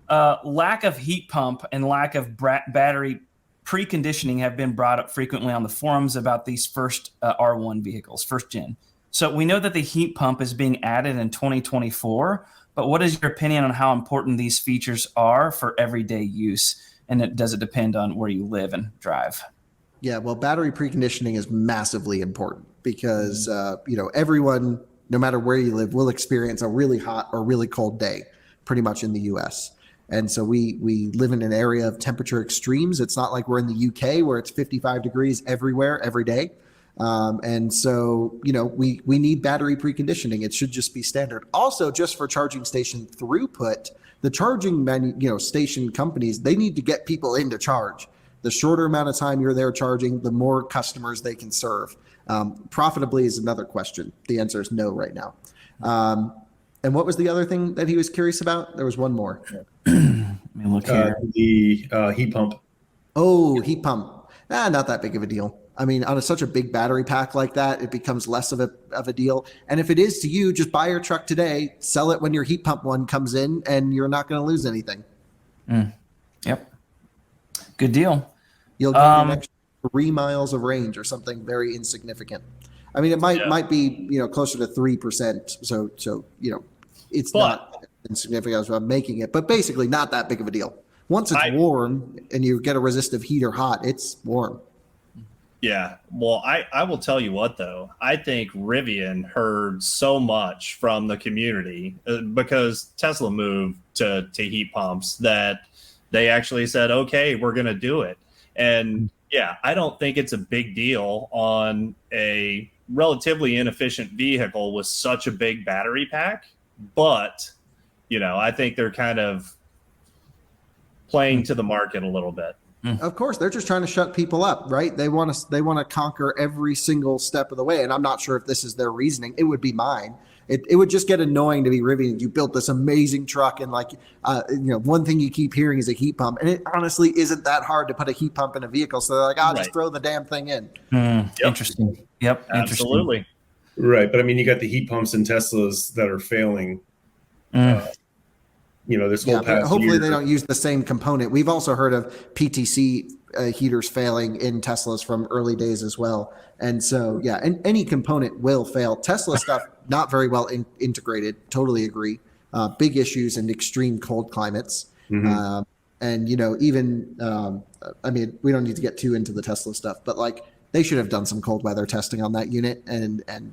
lack of heat pump and lack of battery preconditioning have been brought up frequently on the forums about these first R1 vehicles, first gen. So we know that the heat pump is being added in 2024, but what is your opinion on how important these features are for everyday use? And does it depend on where you live and drive? Yeah, well, battery preconditioning is massively important because everyone, no matter where you live, will experience a really hot or really cold day, pretty much in the U.S. And so we live in an area of temperature extremes. It's not like we're in the UK where it's 55 degrees everywhere every day. And so we need battery preconditioning. It should just be standard. Also, just for charging station throughput, the charging station companies, they need to get people in to charge. The shorter amount of time you're there charging, the more customers they can serve. Profitably is another question. The answer is no right now. And what was the other thing that he was curious about? There was one more. Let me look here. The heat pump. Oh, heat pump. Not that big of a deal. I mean, on such a big battery pack like that, it becomes less of a deal. And if it is to you, just buy your truck today, sell it when your heat pump one comes in, and you're not going to lose anything. Yep. Good deal. You'll get an extra 3 miles of range or something very insignificant. I mean, it might be closer to 3%. So it's not insignificant as I'm making it, but basically not that big of a deal. Once it's warm and you get a resistive heat or hot, it's warm. Yeah. Well, I will tell you what, though. I think Rivian heard so much from the community because Tesla moved to heat pumps that they actually said, okay, we're going to do it. And yeah, I don't think it's a big deal on a relatively inefficient vehicle with such a big battery pack. But, I think they're kind of playing to the market a little bit. Of course, they're just trying to shut people up, right? They want to conquer every single step of the way. And I'm not sure if this is their reasoning. It would be mine. It would just get annoying to be Rivian. You built this amazing truck, and one thing you keep hearing is a heat pump, and it honestly isn't that hard to put a heat pump in a vehicle. So they're like, "I'll just throw the damn thing in." Interesting. Yep. Absolutely. Right, but I mean, you got the heat pumps in Teslas that are failing. This whole past hopefully year. they don't use the same component. We've also heard of PTC heaters failing in Teslas from early days as well. And so, and any component will fail. Tesla stuff, not very well integrated. Totally agree. Big issues in extreme cold climates. And, even, we don't need to get too into the Tesla stuff, but they should have done some cold weather testing on that unit and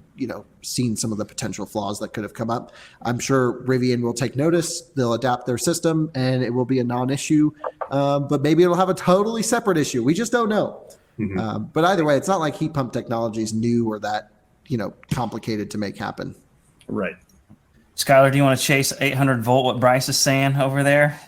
seen some of the potential flaws that could have come up. I'm sure Rivian will take notice. They'll adapt their system and it will be a non-issue. But maybe it'll have a totally separate issue. We just don't know. But either way, it's not like heat pump technology is new or that, complicated to make happen. Right. Skyler, do you want to chase 800 volt, what Bryce is saying over there?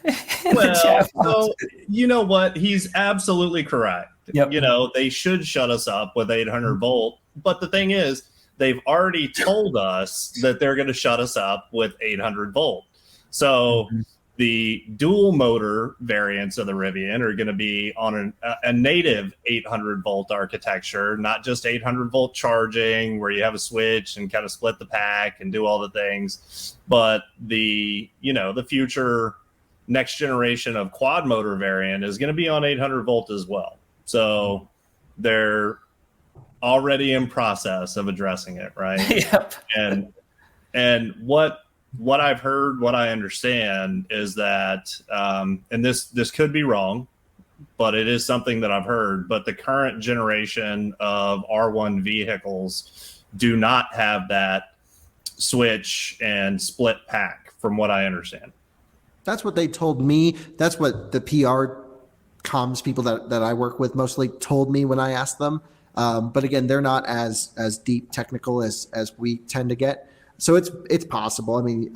Well, so, you know what? He's absolutely correct. Yep. They should shut us up with 800 volt. But the thing is, they've already told us that they're going to shut us up with 800 volt. So the dual motor variants of the Rivian are going to be on a native 800 volt architecture, not just 800 volt charging where you have a switch and kind of split the pack and do all the things. But the future next generation of quad motor variant is going to be on 800 volt as well. So they're already in process of addressing it, right? Yep. And what I've heard, what I understand is that, and this could be wrong, but it is something that I've heard, but the current generation of R1 vehicles do not have that switch and split pack, from what I understand. That's what they told me. That's what the PR comms people that I work with mostly told me when I asked them. But again, they're not as deep technical as we tend to get. So it's possible. I mean,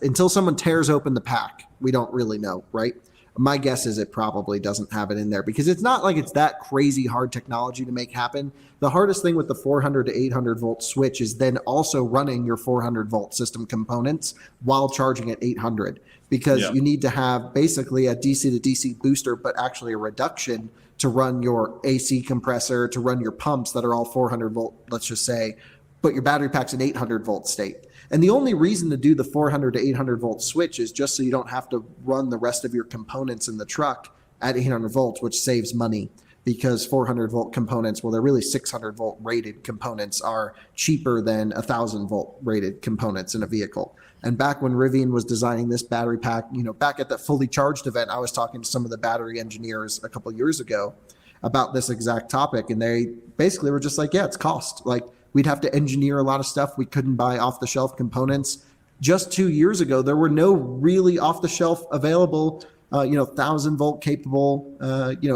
until someone tears open the pack, we don't really know, right? My guess is it probably doesn't have it in there because it's not like it's that crazy hard technology to make happen. The hardest thing with the 400 to 800 volt switch is then also running your 400 volt system components while charging at 800 because you need to have basically a DC to DC booster, but actually a reduction to run your AC compressor, to run your pumps that are all 400 volt, let's just say, but your battery pack's an 800 volt state. And the only reason to do the 400 to 800 volt switch is just so you don't have to run the rest of your components in the truck at 800 volts, which saves money because 400 volt components, well, they're really 600 volt rated components are cheaper than 1000 volt rated components in a vehicle. And back when Rivian was designing this battery pack, back at the fully charged event, I was talking to some of the battery engineers a couple of years ago. about this exact topic, and they basically were just like, yeah, it's cost. Like, we'd have to engineer a lot of stuff. We couldn't buy off the shelf components. Just 2 years ago, there were no really off the shelf available 1,000 volt capable,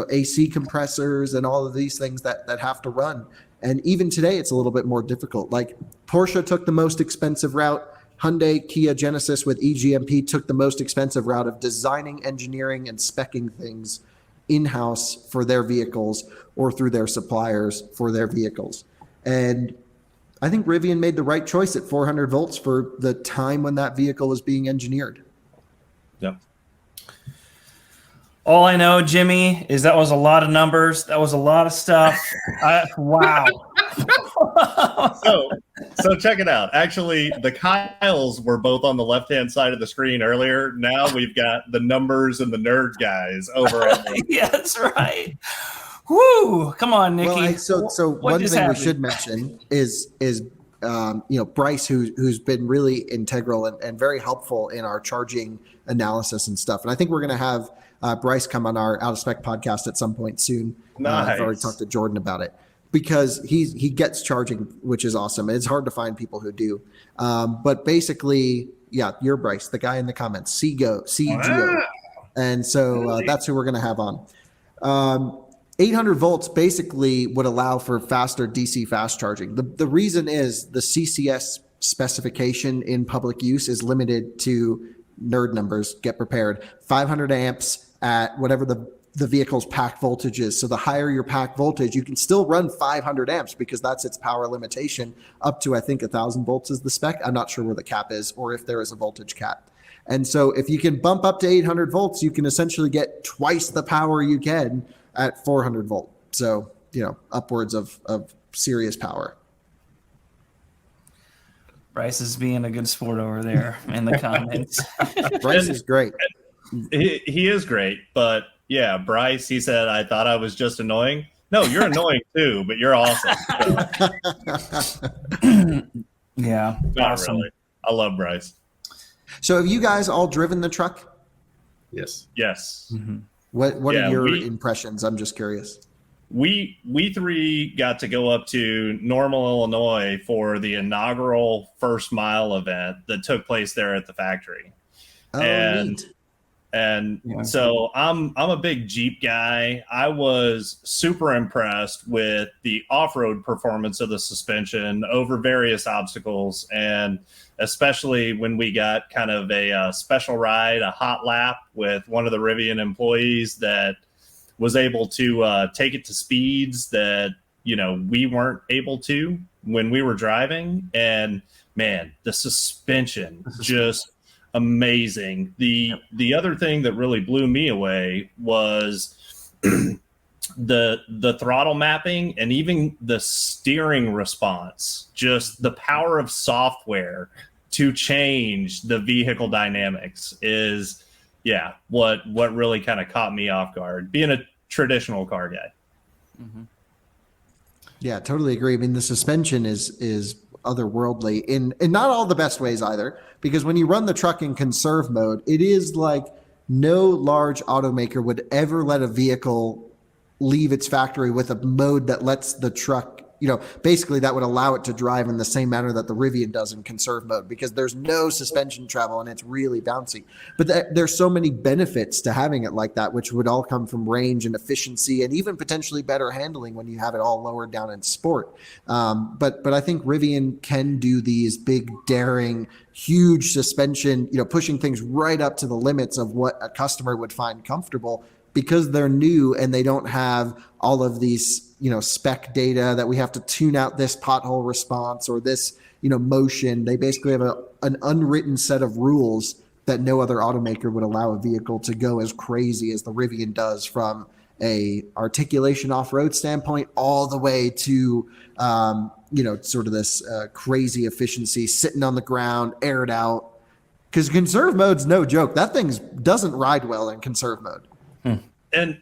AC compressors and all of these things that have to run. And even today, it's a little bit more difficult. Like, Porsche took the most expensive route. Hyundai, Kia, Genesis with eGMP took the most expensive route of designing, engineering, and speccing things in-house for their vehicles or through their suppliers for their vehicles. And I think Rivian made the right choice at 400 volts for the time when that vehicle was being engineered. Yep. All I know, Jimmy, is that was a lot of numbers. That was a lot of stuff. Wow. So check it out. Actually, the Kyles were both on the left-hand side of the screen earlier. Now we've got the numbers and the nerd guys over at me. Yeah, that's right. Woo! Come on, Nikki. Well, so one thing we should mention is Bryce, who's been really integral and very helpful in our charging analysis and stuff. And I think we're going to have Bryce come on our Out of Spec podcast at some point soon. Nice. I've already talked to Jordan about it because he gets charging, which is awesome. It's hard to find people who do. But basically, yeah, you're Bryce, the guy in the comments, CGO. Wow. And so that's who we're going to have on. 800 volts basically would allow for faster DC fast charging. The reason is the CCS specification in public use is limited to nerd numbers. Get prepared. 500 amps at whatever the vehicle's pack voltage is. So the higher your pack voltage, you can still run 500 amps because that's its power limitation. Up to, I think, 1,000 volts is the spec. I'm not sure where the cap is or if there is a voltage cap. And so if you can bump up to 800 volts, you can essentially get twice the power you can at 400 volt. So, upwards of serious power. Bryce is being a good sport over there in the comments. Bryce is great. He is great, but yeah, Bryce, he said, I thought I was just annoying. No, you're annoying too, but you're awesome. Yeah. Not Awesome. really. I love Bryce. So have you guys all driven the truck? Yes. Yes. Mm-hmm. What Yeah, are your impressions? I'm just curious. We three got to go up to Normal, Illinois for the inaugural first mile event that took place there at the factory. Oh, And- neat. And Yeah. so I'm a big Jeep guy. I was super impressed with the off-road performance of the suspension over various obstacles, and especially when we got kind of a special ride, a hot lap with one of the Rivian employees that was able to take it to speeds that we weren't able to when we were driving. And man, the suspension just amazing. The other thing that really blew me away was the throttle mapping and even the steering response. Just the power of software to change the vehicle dynamics is what really kind of caught me off guard, being a traditional car guy. Mm-hmm. Yeah, totally agree. I mean, the suspension is otherworldly in not all the best ways either, because when you run the truck in conserve mode, it is like no large automaker would ever let a vehicle leave its factory with a mode that lets the truck, basically that would allow it to drive in the same manner that the Rivian does in conserve mode, because there's no suspension travel and it's really bouncy. But there's so many benefits to having it like that, which would all come from range and efficiency and even potentially better handling when you have it all lowered down in sport. But I think Rivian can do these big, daring, huge suspension, pushing things right up to the limits of what a customer would find comfortable, because they're new and they don't have all of these, spec data that we have to tune out this pothole response or this, motion. They basically have an unwritten set of rules that no other automaker would allow a vehicle to go as crazy as the Rivian does, from a articulation off-road standpoint all the way to, sort of this crazy efficiency, sitting on the ground, aired out. Because conserve mode's no joke. That thing doesn't ride well in conserve mode. And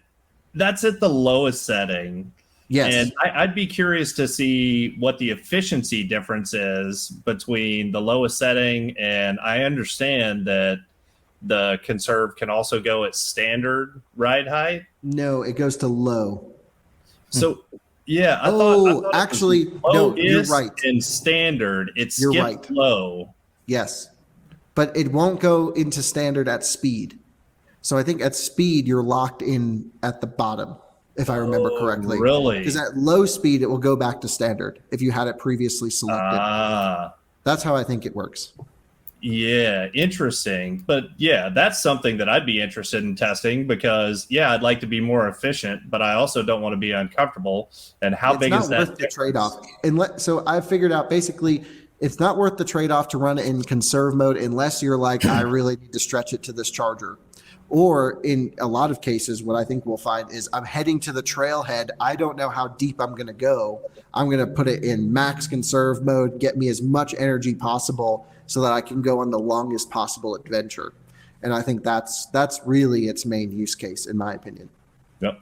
that's at the lowest setting. Yes. And I'd be curious to see what the efficiency difference is between the lowest setting. And I understand that the conserve can also go at standard ride height. No, it goes to low. So yeah, I thought actually, no, you're right. In standard, it You're skipped right. low. Yes, but it won't go into standard at speed. So I think at speed you're locked in at the bottom, if I remember correctly. Really? Because at low speed it will go back to standard if you had it previously selected. That's how I think it works. Yeah, interesting. But yeah, that's something that I'd be interested in testing because I'd like to be more efficient, but I also don't want to be uncomfortable. And how big is that? It's not worth the trade-off. So I've figured out basically it's not worth the trade-off to run it in conserve mode unless you're like, I really need to stretch it to this charger. Or in a lot of cases, what I think we'll find is I'm heading to the trailhead. I don't know how deep I'm going to go. I'm going to put it in max conserve mode, get me as much energy possible so that I can go on the longest possible adventure. And I think that's really its main use case, in my opinion. Yep.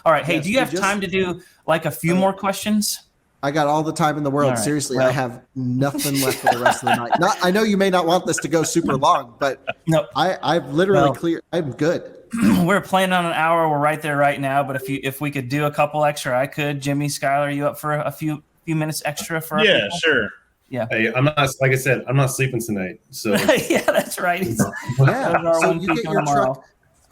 All right. Hey, do you have time to do like a few more questions? I got all the time in the world. Right. Seriously, I have nothing left for the rest of the night. I know you may not want this to go super long, but no, I've literally cleared. I'm good. We're planning on an hour. We're right there right now. But if we could do a couple extra, I could. Jimmy, Skyler, are you up for a few minutes extra for? Yeah, sure. Yeah. Hey, I'm not. Like I said, I'm not sleeping tonight. So yeah, that's right. Yeah. So you get your truck.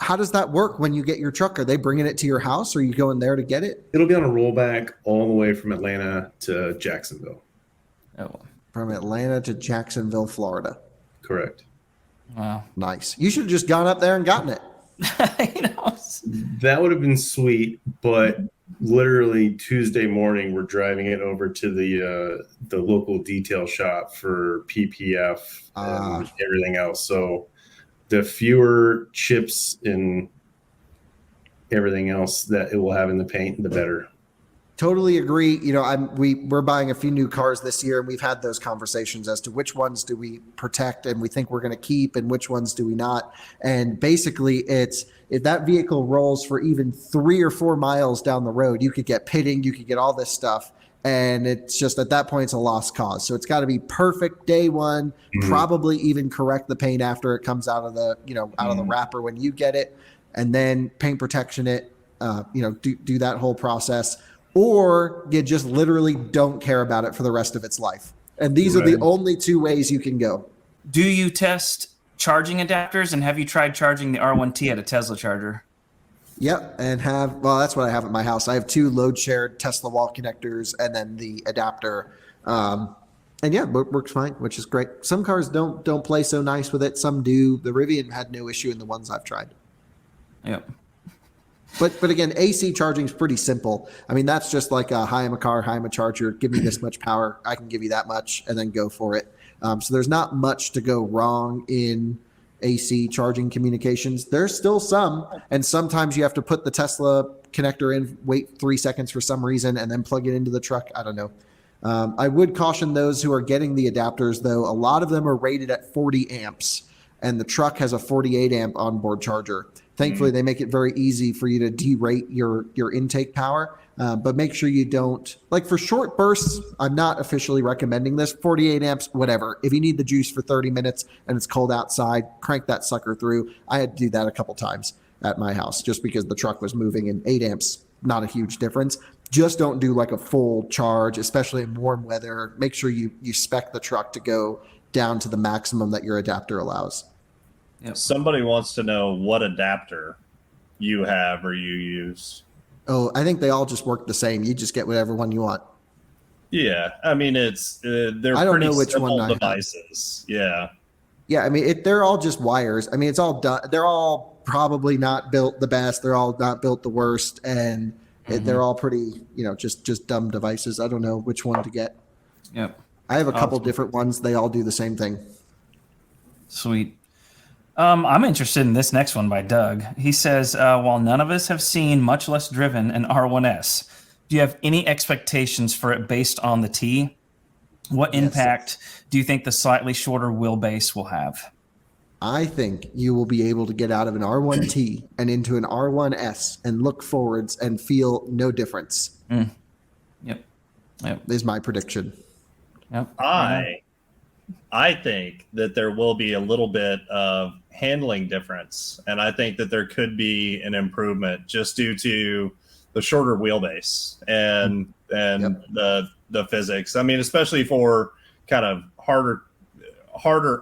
How does that work when you get your truck? Are they bringing it to your house or are you going there to get it? It'll be on a rollback all the way from Atlanta to Jacksonville. Oh. From Atlanta to Jacksonville, Florida. Correct. Wow. Nice. You should have just gone up there and gotten it. That would have been sweet, but literally Tuesday morning, we're driving it over to the local detail shop for PPF and everything else. So the fewer chips and everything else that it will have in the paint, the better. Totally agree. You know, we're buying a few new cars this year, and we've had those conversations as to which ones do we protect and we think we're going to keep, and which ones do we not. And basically, it's if that vehicle rolls for even 3 or 4 miles down the road, you could get pitting, you could get all this stuff. And it's just at that point, it's a lost cause. So it's got to be perfect day one, probably even correct the paint after it comes out of the, out of the wrapper when you get it, and then paint protection it, do that whole process, or you just literally don't care about it for the rest of its life. And these are the only 2 ways you can go. Do you test charging adapters, and have you tried charging the R1T at a Tesla charger? Yep, and that's what I have at my house. I have 2 load shared Tesla wall connectors and then the adapter. And yeah, it works fine, which is great. Some cars don't play so nice with it. Some do. The Rivian had no issue in the ones I've tried. Yep. But again, AC charging is pretty simple. I mean, that's just like hi, I'm a car, hi, I'm a charger. Give me this much power. I can give you that much, and then go for it. So there's not much to go wrong in AC charging communications. There's still some, and sometimes you have to put the Tesla connector in, wait 3 seconds for some reason, and then plug it into the truck. I don't know. I would caution those who are getting the adapters, though. A lot of them are rated at 40 amps, and the truck has a 48 amp onboard charger. Thankfully, they make it very easy for you to derate your intake power, but make sure you don't, like for short bursts, I'm not officially recommending this. 48 amps, whatever. If you need the juice for 30 minutes and it's cold outside, crank that sucker through. I had to do that a couple times at my house just because the truck was moving, and 8 amps, not a huge difference. Just don't do like a full charge, especially in warm weather. Make sure you spec the truck to go down to the maximum that your adapter allows. Yep. Somebody wants to know what adapter you have or you use. Oh, I think they all just work the same. You just get whatever one you want. Yeah, I mean they're I don't pretty know which simple one devices. Yeah. Yeah, I mean they're all just wires. I mean it's all done. They're all probably not built the best. They're all not built the worst, and they're all pretty just dumb devices. I don't know which one to get. Yep. I have a couple different ones. They all do the same thing. Sweet. I'm interested in this next one by Doug. He says, while none of us have seen, much less driven, an R1S, do you have any expectations for it based on the T? What impact do you think the slightly shorter wheelbase will have? I think you will be able to get out of an R1T and into an R1S and look forwards and feel no difference. Yep. Is my prediction. Yep. I think that there will be a little bit of handling difference, and I think that there could be an improvement just due to the shorter wheelbase and the physics. I mean, especially for kind of harder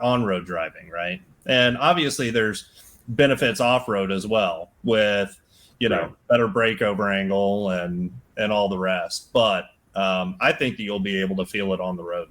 on-road driving, right? And obviously there's benefits off-road as well with, better breakover angle and all the rest. But I think that you'll be able to feel it on the road.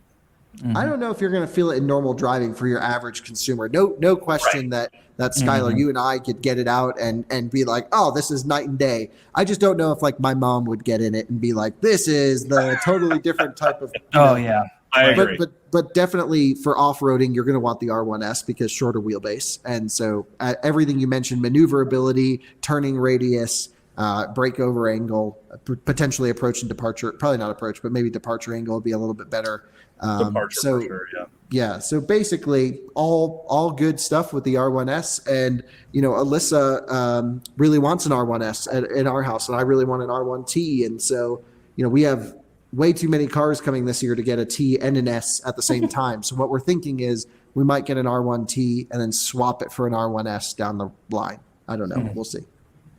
I don't know if you're going to feel it in normal driving for your average consumer. No question that Skyler, you and I could get it out and be like, oh, this is night and day. I just don't know if like my mom would get in it and be like, this is the totally different type of. Yeah. I agree. But definitely for off-roading, you're going to want the R1S because shorter wheelbase. And so everything you mentioned, maneuverability, turning radius, breakover angle, potentially approach and departure, probably not approach, but maybe departure angle would be a little bit better. Departure for sure, yeah. So basically all good stuff with the R1S. And, Alyssa really wants an R1S in our house, and I really want an R1T. And so, we have way too many cars coming this year to get a T and an S at the same time. So what we're thinking is we might get an R1T and then swap it for an R1S down the line. I don't know. We'll see.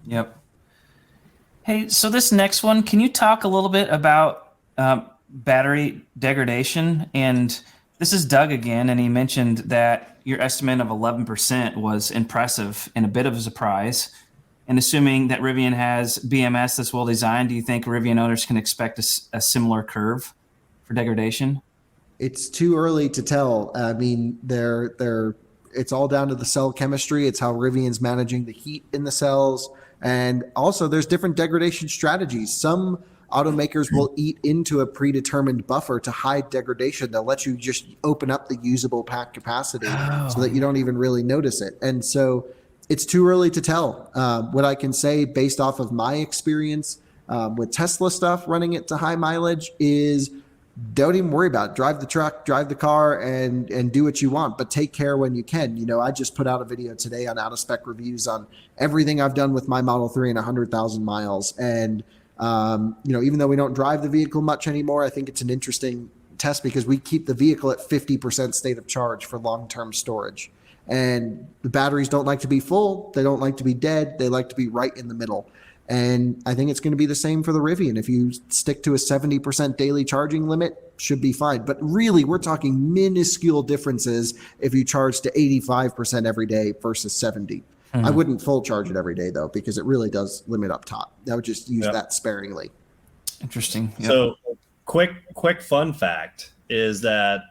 Yep. Hey, so this next one, can you talk a little bit about battery degradation? And this is Doug again, and he mentioned that your estimate of 11% was impressive and a bit of a surprise. And assuming that Rivian has BMS that's well designed, do you think Rivian owners can expect a similar curve for degradation? It's too early to tell. I mean, it's all down to the cell chemistry. It's how Rivian's managing the heat in the cells. And also there's different degradation strategies. Some automakers will eat into a predetermined buffer to hide degradation. They'll let you just open up the usable pack capacity so that you don't even really notice it. And so it's too early to tell. What I can say based off of my experience with Tesla stuff, running it to high mileage, is don't even worry about it. Drive the truck, drive the car, and do what you want, but take care when you can. I just put out a video today on out-of-spec reviews on everything I've done with my Model 3 in 100,000 miles. And, even though we don't drive the vehicle much anymore, I think it's an interesting test because we keep the vehicle at 50% state of charge for long-term storage. And the batteries don't like to be full. They don't like to be dead. They like to be right in the middle. And I think it's going to be the same for the Rivian. If you stick to a 70% daily charging limit, should be fine. But really, we're talking minuscule differences if you charge to 85% every day versus 70. I wouldn't full charge it every day, though, because it really does limit up top. I would just use that sparingly. Interesting. Yep. So quick fun fact is that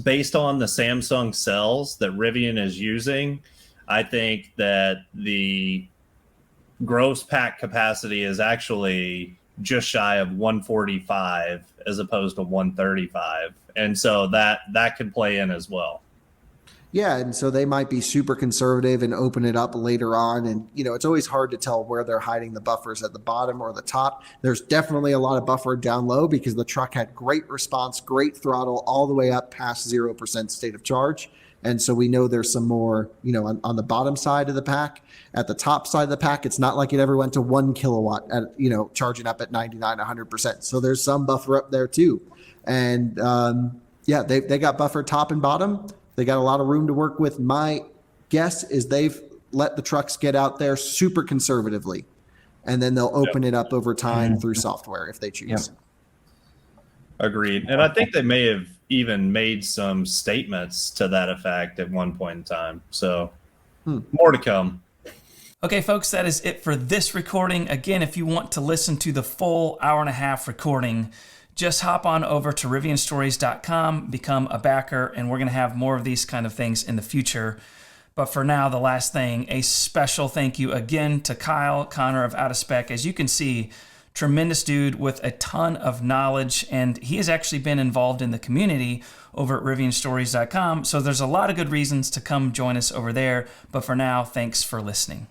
based on the Samsung cells that Rivian is using, I think that the gross pack capacity is actually just shy of 145 as opposed to 135. And so that could play in as well. Yeah, and so they might be super conservative and open it up later on. And, it's always hard to tell where they're hiding the buffers, at the bottom or the top. There's definitely a lot of buffer down low because the truck had great response, great throttle all the way up past 0% state of charge. And so we know there's some more, on the bottom side of the pack. At the top side of the pack, it's not like it ever went to 1 kilowatt at, charging up at 99, 100%. So there's some buffer up there too. And they got buffer top and bottom. They got a lot of room to work with. My guess is they've let the trucks get out there super conservatively, and then they'll open it up over time through software if they choose. Yep. Agreed. And I think they may have even made some statements to that effect at one point in time. So more to come. Okay, folks, that is it for this recording. Again, if you want to listen to the full hour-and-a-half recording, just hop on over to rivianstories.com, become a backer, and we're going to have more of these kind of things in the future. But for now, the last thing, a special thank you again to Kyle Connor of Out of Spec. As you can see, tremendous dude with a ton of knowledge, and he has actually been involved in the community over at rivianstories.com. So there's a lot of good reasons to come join us over there. But for now, thanks for listening.